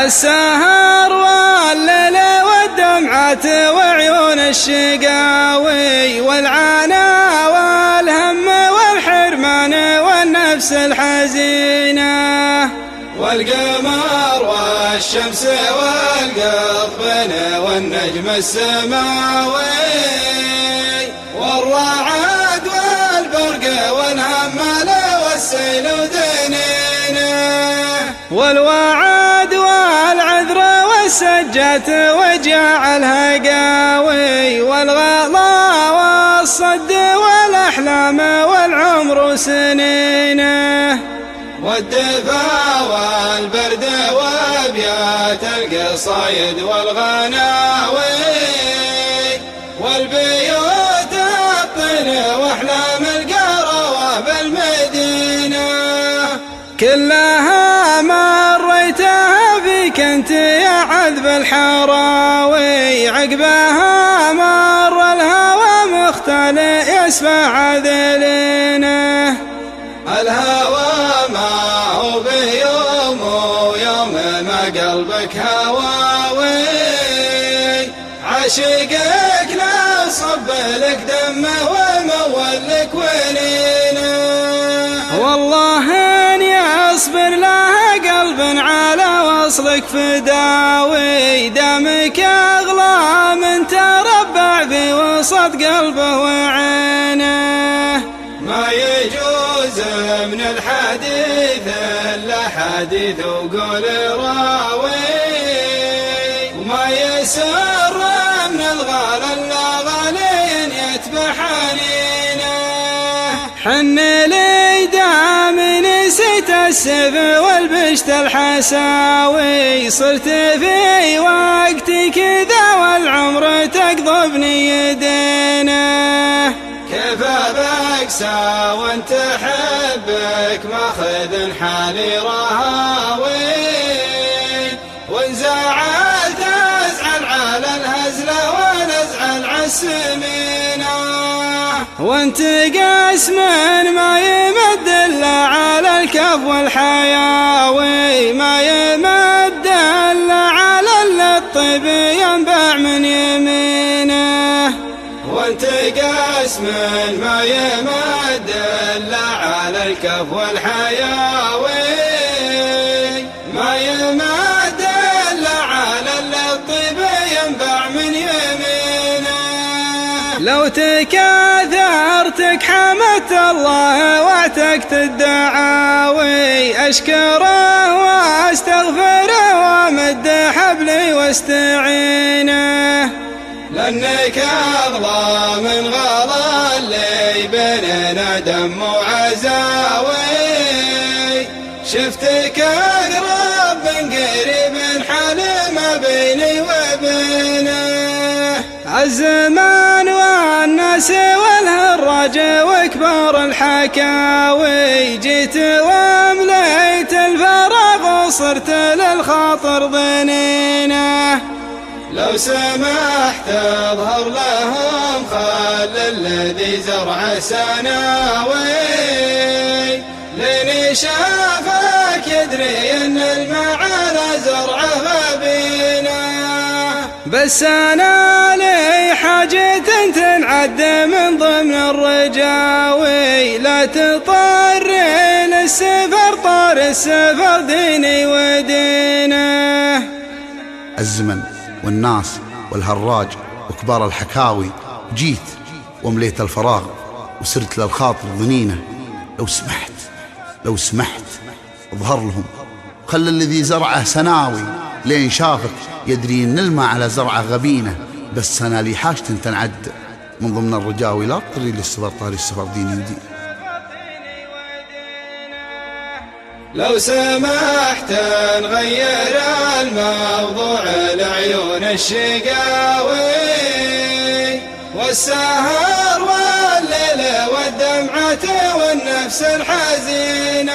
السهر والليل والدمعات وعيون الشقاوي والعنا والهم والحرمان والنفس الحزينة والقمر والشمس والقطبين والنجم السماوي والرعد والبرق والهمل والسيل ودنينه والوعد والعذر والسجات وجاع الهقاوي والغلا والصد والأحلام والعمر سنينه والدفا والبرد وابيات القصايد والغناوي والبيوت الطين واحلام القروى بالمدينه كلها مريتها فيك انت يا عذب الحراوي عقبها مر الهوى مختال يسمع ذلينه الهوى ما هو بيوم ويوم ما قلبك هواوي عاشقك لا صب لك دمه ومول لك ولينه والله اني اصبر لها قلب على وصلك فداوي دمك اغلى من تربع في وسط قلبه وعينه ما يجوز من الحديث الا حديث وقول راوي وما يسر من الغالى الا غالين يتبع حنينه حن لي دام نسيت السيف والبشت الحساوي صرت في وقت كذا والعمر تقضبني يدينه كيف بكسى وانت حبك ماخذ حالي رهاوي وان زعلت ازعل على الهزله ونزعل عالسمينه وانت قسم ما يمد الا على الكف والحياوي ما يمد الا على الطيب ينبع من يمينه وانت قسم ما يمد الا على الكف والحياوي ما يمد الا على الطيب ينبع من يمينه لو تكاثرتك حمدت الله واعتقت الدعاوي اشكره واستغفره وامد حبلي واستعينه لأنك أغلى من غلا اللي بيننا دم وعزاوي شفتك أقرب من قريب حلم بيني وبينه الزمان والناس والهراج وكبار الحكاوي جيت وامليت الفراغ وصرت للخاطر ضنينه لو سمحت اظهر لهم خل الذي زرع سناوي لين شافك يدري ان المعنى زرعه غبينه بس انا لي حاجة تنعد من ضمن الرجاوي لا تضطر للسفر طار السفر ديني ودينه الزمن والناس والهراج وكبار الحكاوي جيت ومليت الفراغ وسرت للخاطر ضنينه لو سمحت اظهر لهم خل الذي زرعه سناوي لين شافك يدري ان الماء على زرعه غبينه بس انا لي حاجة تنعد من ضمن الرجاوي لا تطري لي السفر طاري السفر ديني ودين لو سمحت نغير الموضوع لعيون الشقاوي والسهر والليل والدمعة والنفس الحزينة